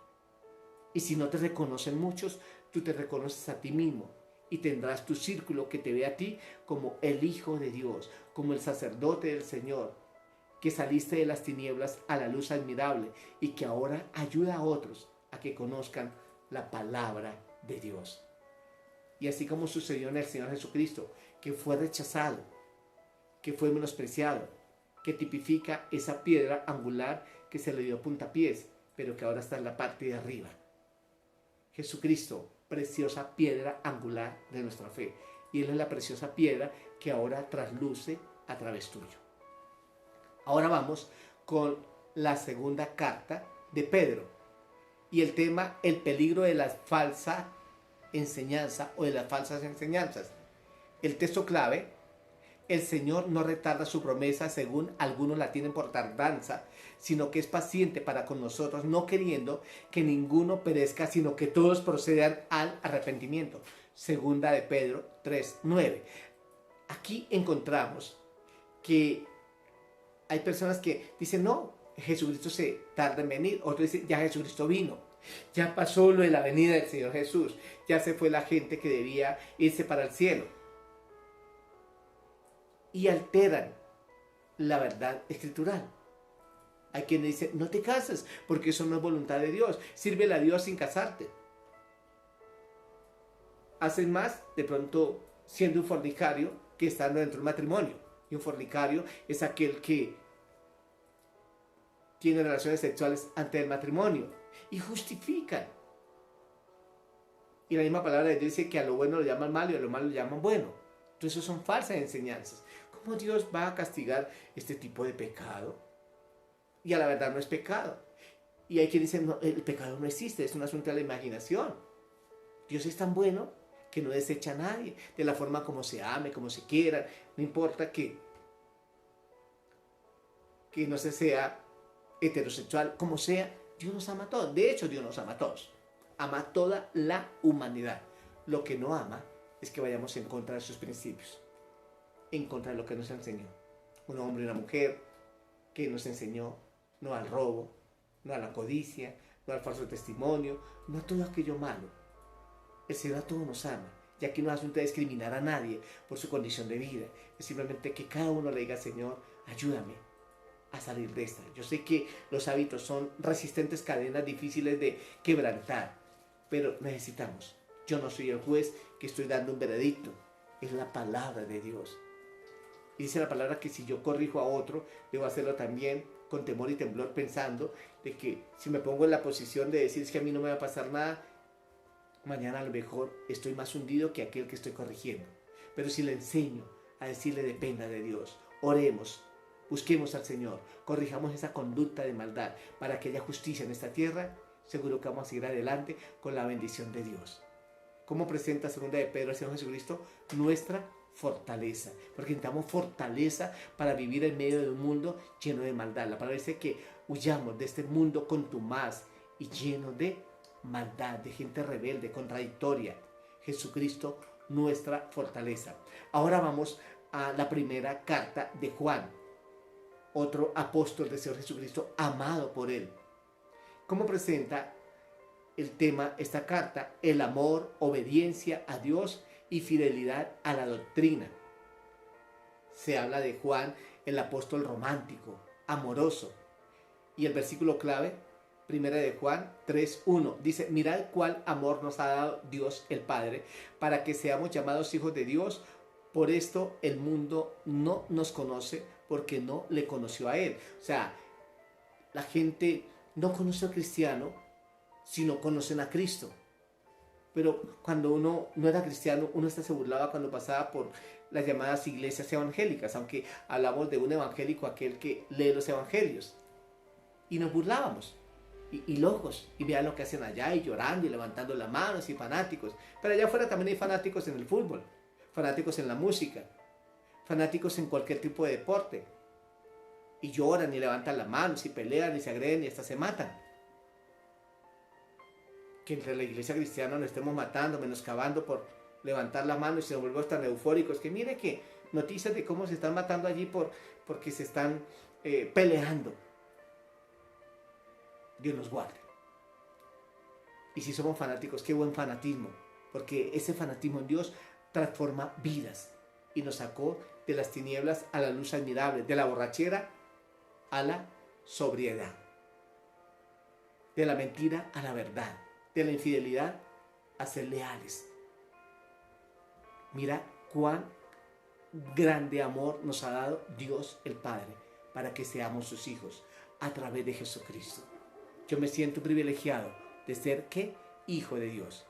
B: Y si no te reconocen muchos, tú te reconoces a ti mismo y tendrás tu círculo que te ve a ti como el Hijo de Dios, como el sacerdote del Señor, que saliste de las tinieblas a la luz admirable y que ahora ayuda a otros a que conozcan la palabra de Dios. Y así como sucedió en el Señor Jesucristo, que fue rechazado, que fue menospreciado, que tipifica esa piedra angular que se le dio puntapiés, pero que ahora está en la parte de arriba. Jesucristo, preciosa piedra angular de nuestra fe. Y Él es la preciosa piedra que ahora trasluce a través tuyo. Ahora vamos con la segunda carta de Pedro. Y el tema, el peligro de la falsa enseñanza o de las falsas enseñanzas. El texto clave, el Señor no retarda su promesa según algunos la tienen por tardanza, sino que es paciente para con nosotros, no queriendo que ninguno perezca, sino que todos procedan al arrepentimiento. Segunda de Pedro 3:9. Aquí encontramos que hay personas que dicen, no, Jesucristo se tarda en venir. Otros dicen, ya Jesucristo vino. Ya pasó lo de la venida del Señor Jesús. Ya se fue la gente que debía irse para el cielo. Y alteran la verdad escritural. Hay quien dice, no te cases, porque eso no es voluntad de Dios. Sírvele a Dios sin casarte. Hacen más, de pronto, siendo un fornicario que estando dentro de un matrimonio. Y un fornicario es aquel que tiene relaciones sexuales antes del matrimonio. Y justifican. Y la misma palabra de Dios dice que a lo bueno lo llaman malo y a lo malo lo llaman bueno. Entonces eso son falsas enseñanzas. ¿Cómo Dios va a castigar este tipo de pecado? Y a la verdad no es pecado. Y hay quien dice, no, el pecado no existe, es un asunto de la imaginación. Dios es tan bueno que no desecha a nadie, de la forma como se ame, como se quiera. No importa que no se sea heterosexual, como sea, Dios nos ama a todos. De hecho, Dios nos ama a todos. Ama a toda la humanidad. Lo que no ama es que vayamos en contra de sus principios, en contra de lo que nos enseñó. Un hombre y una mujer que nos enseñó no al robo, no a la codicia, no al falso testimonio, no a todo aquello malo. El Señor a todos nos ama. Y aquí no es asunto de discriminar a nadie por su condición de vida. Es simplemente que cada uno le diga, Señor, ayúdame a salir de esta. Yo sé que los hábitos son resistentes cadenas difíciles de quebrantar, pero necesitamos. Yo no soy el juez que estoy dando un veredicto, es la palabra de Dios. Y dice la palabra que si yo corrijo a otro, debo hacerlo también con temor y temblor, pensando de que si me pongo en la posición de decir que a mí no me va a pasar nada, mañana a lo mejor estoy más hundido que aquel que estoy corrigiendo. Pero si le enseño a decirle dependa de Dios, oremos, busquemos al Señor, corrijamos esa conducta de maldad para que haya justicia en esta tierra, seguro que vamos a seguir adelante con la bendición de Dios. ¿Cómo presenta segunda de Pedro al Señor Jesucristo? Nuestra fortaleza, porque necesitamos fortaleza para vivir en medio de un mundo lleno de maldad. La palabra dice que huyamos de este mundo contumaz y lleno de maldad, de gente rebelde, contradictoria. Jesucristo, nuestra fortaleza. Ahora vamos a la primera carta de Juan, otro apóstol del Señor Jesucristo, amado por Él. ¿Cómo presenta el tema esta carta? El amor, obediencia a Dios y fidelidad a la doctrina. Se habla de Juan, el apóstol romántico, amoroso. Y el versículo clave, primera de Juan 3:1, dice: mirad cuál amor nos ha dado Dios el Padre, para que seamos llamados hijos de Dios. Por esto el mundo no nos conoce, porque no le conoció a Él. O sea, la gente no conoce al cristiano si no conocen a Cristo. Pero cuando uno no era cristiano, uno hasta se burlaba cuando pasaba por las llamadas iglesias evangélicas, aunque hablamos de un evangélico, aquel que lee los evangelios. Y nos burlábamos. Y locos, y vean lo que hacen allá, y llorando, y levantando las manos, y fanáticos. Pero allá afuera también hay fanáticos en el fútbol, fanáticos en la música, fanáticos en cualquier tipo de deporte. Y lloran, y levantan las manos, y pelean, y se agreden, y hasta se matan. Que entre la iglesia cristiana nos estemos matando, menoscabando por levantar la mano, y se nos volvemos tan eufóricos, que mire que noticias de cómo se están matando allí porque se están peleando. Dios nos guarde. Y si somos fanáticos, qué buen fanatismo, porque ese fanatismo en Dios transforma vidas y nos sacó de las tinieblas a la luz admirable, de la borrachera a la sobriedad, de la mentira a la verdad, de la infidelidad a ser leales. Mira cuán grande amor nos ha dado Dios el Padre para que seamos sus hijos a través de Jesucristo. Yo me siento privilegiado de ser, ¿qué? Hijo de Dios.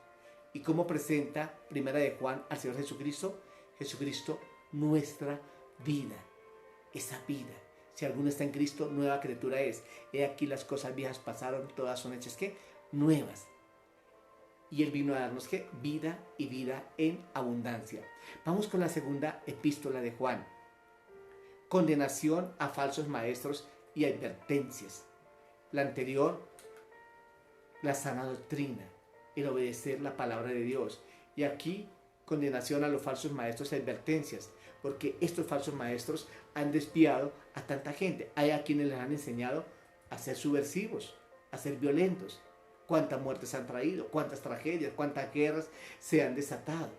B: ¿Y cómo presenta primera de Juan al Señor Jesucristo? Jesucristo, nuestra vida. Esa vida. Si alguno está en Cristo, nueva criatura es. He aquí las cosas viejas pasaron, todas son hechas, ¿qué? Nuevas. Y Él vino a darnos, ¿qué? Vida y vida en abundancia. Vamos con la segunda epístola de Juan. Condenación a falsos maestros y advertencias. La anterior, la sana doctrina, el obedecer la palabra de Dios. Y aquí, condenación a los falsos maestros y advertencias, porque estos falsos maestros han desviado a tanta gente. Hay a quienes les han enseñado a ser subversivos, a ser violentos. Cuántas muertes han traído, cuántas tragedias, cuántas guerras se han desatado.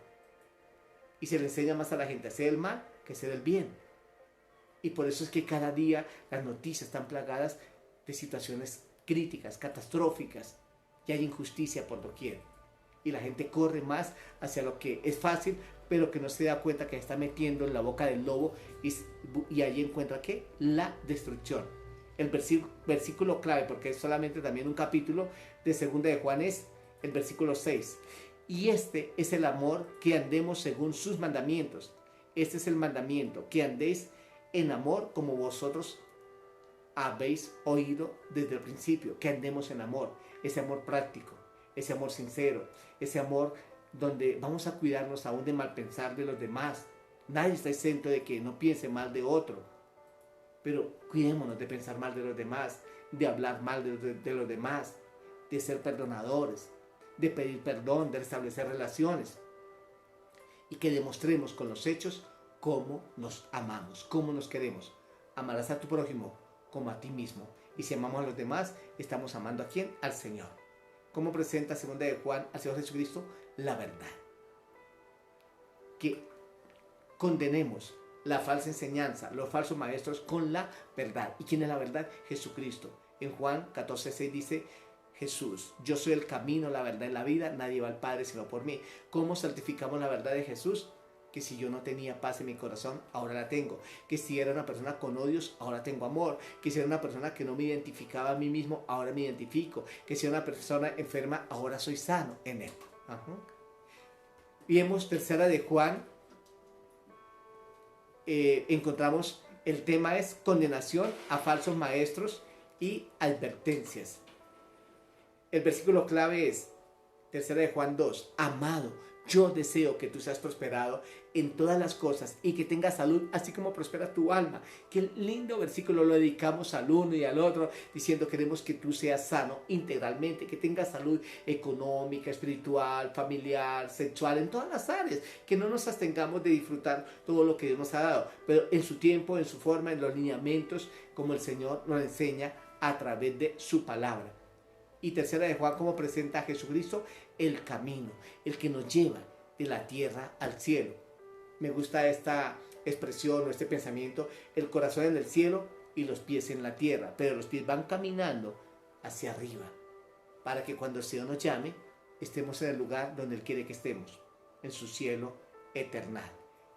B: Y se le enseña más a la gente a hacer el mal que hacer el bien. Y por eso es que cada día las noticias están plagadas de situaciones críticas, catastróficas, y hay injusticia por doquier. Y la gente corre más hacia lo que es fácil, pero que no se da cuenta que está metiendo en la boca del lobo y allí encuentra, ¿qué? La destrucción. El versículo clave, porque es solamente también un capítulo de segunda de Juan, es el versículo 6. Y este es el amor, que andemos según sus mandamientos. Este es el mandamiento, que andéis en amor como vosotros habéis oído desde el principio, que andemos en amor, ese amor práctico, ese amor sincero, ese amor donde vamos a cuidarnos aún de mal pensar de los demás. Nadie está exento de que no piense mal de otro, pero cuidémonos de pensar mal de los demás, de hablar mal de los demás, de ser perdonadores, de pedir perdón, de restablecer relaciones, y que demostremos con los hechos cómo nos amamos, cómo nos queremos. Amarás a tu prójimo como a ti mismo. Y si amamos a los demás, estamos amando ¿a quién? Al Señor. ¿Cómo presenta segunda de Juan al Señor Jesucristo? La verdad. Que condenemos la falsa enseñanza, los falsos maestros con la verdad. ¿Y quién es la verdad? Jesucristo. En Juan 14:6 dice: Jesús, yo soy el camino, la verdad y la vida, nadie va al Padre sino por mí. ¿Cómo certificamos la verdad de Jesús? Que si yo no tenía paz en mi corazón, ahora la tengo. Que si era una persona con odios, ahora tengo amor. Que si era una persona que no me identificaba a mí mismo, ahora me identifico. Que si era una persona enferma, ahora soy sano en Él. Y vemos tercera de Juan, encontramos el tema es condenación a falsos maestros y advertencias. El versículo clave es tercera de Juan 2. Amado, Yo deseo que tú seas prosperado en todas las cosas y que tengas salud, así como prospera tu alma. Qué lindo versículo lo dedicamos al uno y al otro, diciendo queremos que tú seas sano integralmente, que tengas salud económica, espiritual, familiar, sexual, en todas las áreas, que no nos abstengamos de disfrutar todo lo que Dios nos ha dado, pero en su tiempo, en su forma, en los lineamientos, como el Señor nos enseña a través de su palabra. Y tercera de Juan, como presenta a Jesucristo, el camino, el que nos lleva de la tierra al cielo. Me gusta esta expresión o este pensamiento, el corazón en el cielo y los pies en la tierra, pero los pies van caminando hacia arriba, para que cuando el Señor nos llame, estemos en el lugar donde Él quiere que estemos, en su cielo eterno.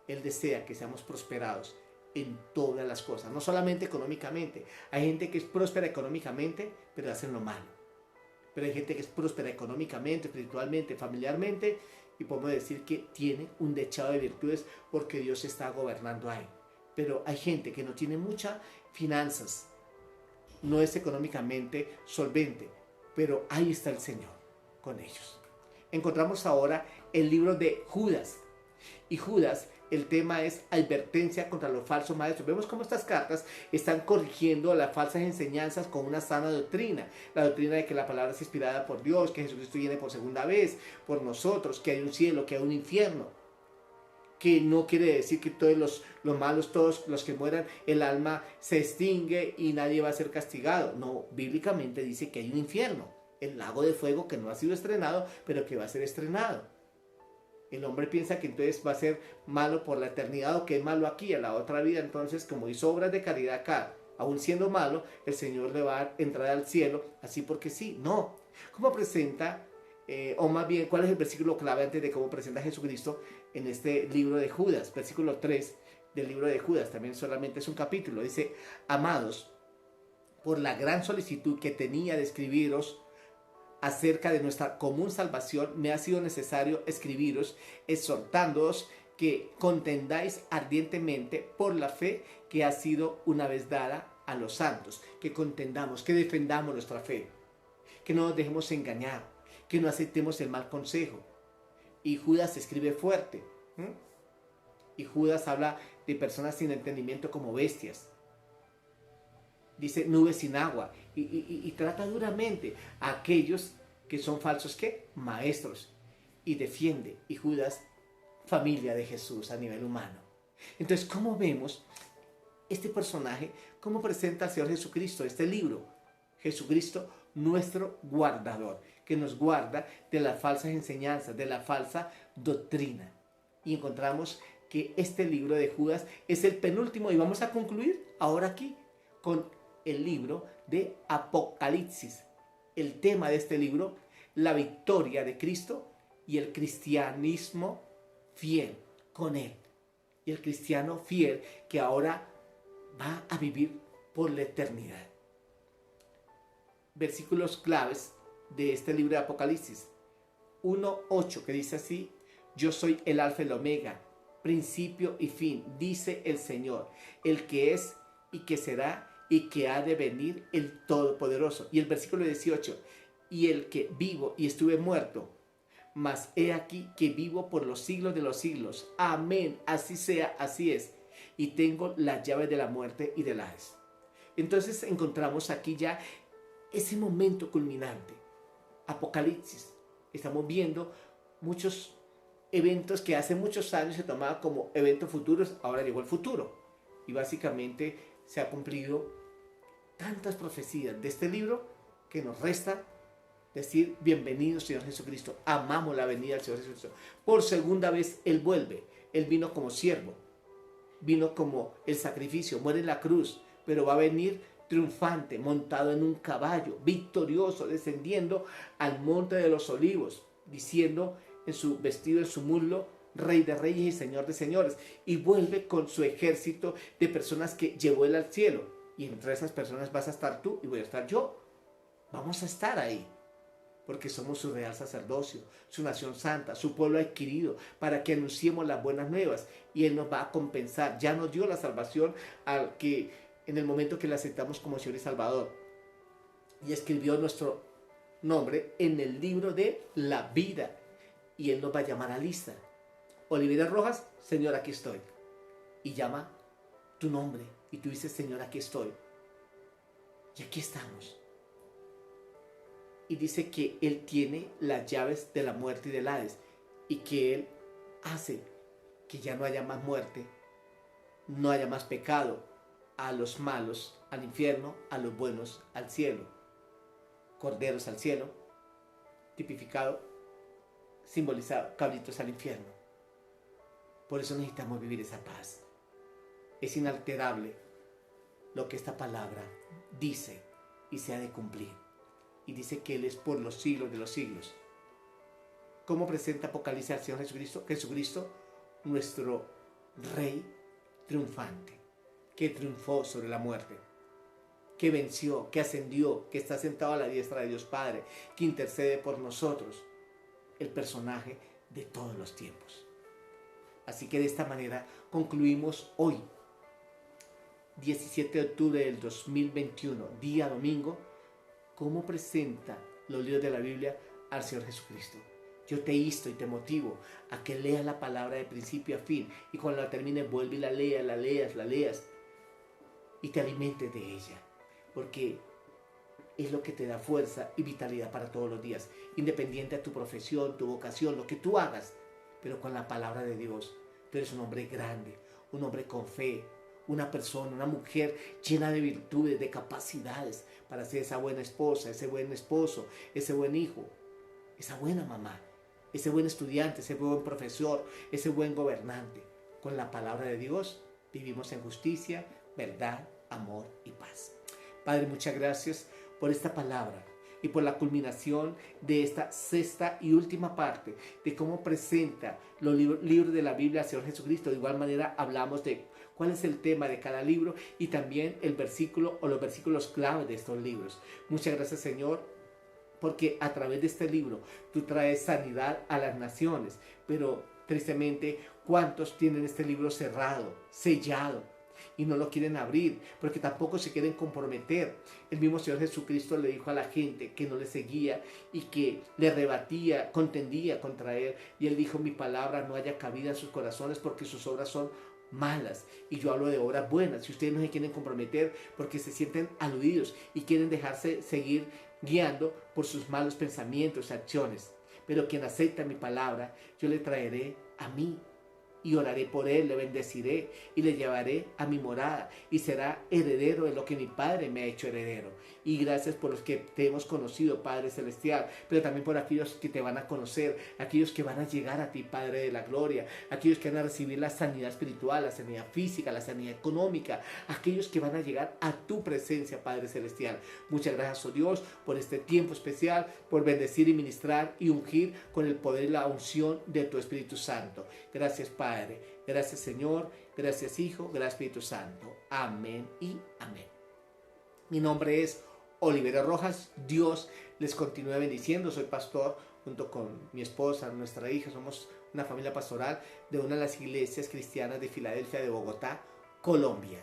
B: Él desea que seamos prosperados en todas las cosas, no solamente económicamente. Hay gente que es próspera económicamente, pero hacen lo malo. Pero hay gente que es próspera económicamente, espiritualmente, familiarmente, y podemos decir que tiene un dechado de virtudes porque Dios está gobernando ahí. Pero hay gente que no tiene muchas finanzas, no es económicamente solvente, pero ahí está el Señor con ellos. Encontramos ahora el libro de Judas. Y Judas, el tema es advertencia contra los falsos maestros. Vemos cómo estas cartas están corrigiendo las falsas enseñanzas con una sana doctrina. La doctrina de que la palabra es inspirada por Dios, que Jesucristo viene por segunda vez por nosotros, que hay un cielo, que hay un infierno. Que no quiere decir que todos los malos, todos los que mueran, el alma se extingue y nadie va a ser castigado. No, bíblicamente dice que hay un infierno, el lago de fuego que no ha sido estrenado, pero que va a ser estrenado. El hombre piensa que entonces va a ser malo por la eternidad o que es malo aquí, en la otra vida. Entonces, como hizo obras de caridad acá, aún siendo malo, el Señor le va a entrar al cielo, así porque sí. No. ¿Cómo presenta, o más bien, cuál es el versículo clave antes de cómo presenta a Jesucristo en este libro de Judas? Versículo 3 del libro de Judas, también solamente es un capítulo. Dice: amados, por la gran solicitud que tenía de escribiros acerca de nuestra común salvación, me ha sido necesario escribiros, exhortándoos que contendáis ardientemente por la fe que ha sido una vez dada a los santos, que contendamos, que defendamos nuestra fe, que no nos dejemos engañar, que no aceptemos el mal consejo. Y Judas escribe fuerte, y Judas habla de personas sin entendimiento como bestias. Dice nubes sin agua, y trata duramente a aquellos que son falsos, ¿qué? Maestros, y defiende. Y Judas, familia de Jesús a nivel humano. Entonces, ¿cómo vemos este personaje? ¿Cómo presenta al Señor Jesucristo este libro? Jesucristo, nuestro guardador, que nos guarda de las falsas enseñanzas, de la falsa doctrina. Y encontramos que este libro de Judas es el penúltimo, y vamos a concluir ahora aquí con el libro de Apocalipsis. El tema de este libro, la victoria de Cristo y el cristianismo fiel con Él. Y el cristiano fiel que ahora va a vivir por la eternidad. Versículos claves de este libro de Apocalipsis. 1:8, que dice así: yo soy el alfa y el omega, principio y fin, dice el Señor, el que es y que será y que ha de venir, el Todopoderoso. Y el versículo 18: y el que vivo y estuve muerto, mas he aquí que vivo por los siglos de los siglos. Amén, así sea, así es. Y tengo las llaves de la muerte y del Hades. Entonces encontramos aquí ya ese momento culminante. Apocalipsis. Estamos viendo muchos eventos que hace muchos años se tomaban como eventos futuros. Ahora llegó el futuro. Y básicamente se ha cumplido tantas profecías de este libro que nos resta decir: bienvenido Señor Jesucristo. Amamos la venida del Señor Jesucristo. Por segunda vez Él vuelve. Él vino como siervo, vino como el sacrificio, muere en la cruz, pero va a venir triunfante, montado en un caballo, victorioso, descendiendo al monte de los olivos, diciendo en su vestido, en su muslo: Rey de reyes y Señor de señores. Y vuelve con su ejército de personas que llevó Él al cielo. Y entre esas personas vas a estar tú y voy a estar yo. Vamos a estar ahí, porque somos su real sacerdocio, su nación santa, su pueblo adquirido, para que anunciemos las buenas nuevas. Y Él nos va a compensar. Ya nos dio la salvación al que, en el momento que le aceptamos como Señor y Salvador. Y escribió nuestro nombre en el libro de la vida. y Él nos va a llamar a lista. Olivera Rojas, Señor, aquí estoy. Y llama tu nombre y tú dices, Señor, aquí estoy. Y aquí estamos. Y dice que Él tiene las llaves de la muerte y del Hades y que Él hace que ya no haya más muerte, no haya más pecado, a los malos al infierno, a los buenos al cielo. Corderos al cielo, tipificado, simbolizado, cabritos al infierno. Por eso necesitamos vivir esa paz. Es inalterable lo que esta palabra dice y se ha de cumplir. Y dice que Él es por los siglos de los siglos. ¿Cómo presenta Apocalipsis al Señor Jesucristo? Jesucristo, nuestro Rey triunfante, que triunfó sobre la muerte, que venció, que ascendió, que está sentado a la diestra de Dios Padre, que intercede por nosotros, el personaje de todos los tiempos. Así que de esta manera concluimos hoy, 17 de octubre del 2021, día domingo, cómo presenta los libros de la Biblia al Señor Jesucristo. Yo te insto y te motivo a que leas la palabra de principio a fin y cuando la termines vuelve y la leas y te alimentes de ella, porque es lo que te da fuerza y vitalidad para todos los días, independiente de tu profesión, tu vocación, lo que tú hagas, pero con la palabra de Dios. Tú eres un hombre grande, un hombre con fe, una persona, una mujer llena de virtudes, de capacidades para ser esa buena esposa, ese buen esposo, ese buen hijo, esa buena mamá, ese buen estudiante, ese buen profesor, ese buen gobernante. Con la palabra de Dios vivimos en justicia, verdad, amor y paz. Padre, muchas gracias por esta palabra y por la culminación de esta sexta y última parte de cómo presenta los libros de la Biblia al Señor Jesucristo. De igual manera hablamos de cuál es el tema de cada libro y también el versículo o los versículos clave de estos libros. Muchas gracias, Señor, porque a través de este libro tú traes sanidad a las naciones, pero tristemente, ¿cuántos tienen este libro cerrado, sellado y no lo quieren abrir? Porque tampoco se quieren comprometer. El mismo Señor Jesucristo le dijo a la gente que no le seguía y que le rebatía, contendía contra él. Y él dijo, mi palabra no haya cabida en sus corazones porque sus obras son malas y yo hablo de obras buenas. Si ustedes no se quieren comprometer porque se sienten aludidos y quieren dejarse seguir guiando por sus malos pensamientos, acciones, pero quien acepta mi palabra, yo le traeré a mí y oraré por él, le bendeciré y le llevaré a mi morada y será heredero de lo que mi Padre me ha hecho heredero. Y gracias por los que te hemos conocido, Padre Celestial, pero también por aquellos que te van a conocer, aquellos que van a llegar a ti, Padre de la Gloria, aquellos que van a recibir la sanidad espiritual, la sanidad física, la sanidad económica, aquellos que van a llegar a tu presencia, Padre Celestial. Muchas gracias, oh Dios, por este tiempo especial, por bendecir y ministrar y ungir con el poder y la unción de tu Espíritu Santo. Gracias, Padre. Gracias, Señor. Gracias, Hijo. Gracias, Espíritu Santo. Amén y amén. Mi nombre es Olivera Rojas. Dios les continúe bendiciendo. Soy pastor junto con mi esposa, nuestra hija. Somos una familia pastoral de una de las iglesias cristianas de Filadelfia, de Bogotá, Colombia.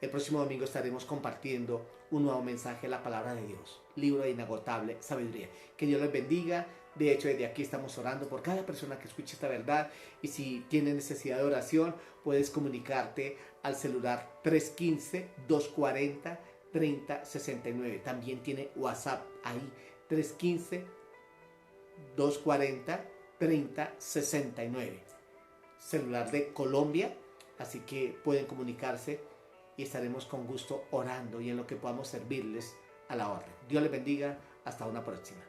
B: El próximo domingo estaremos compartiendo un nuevo mensaje de la palabra de Dios, libro de inagotable sabiduría. Que Dios les bendiga. De hecho, desde aquí estamos orando por cada persona que escuche esta verdad. Y si tiene necesidad de oración, puedes comunicarte al celular 315-240-3069. También tiene WhatsApp ahí, 315-240-3069. Celular de Colombia, así que pueden comunicarse y estaremos con gusto orando y en lo que podamos servirles a la orden. Dios les bendiga. Hasta una próxima.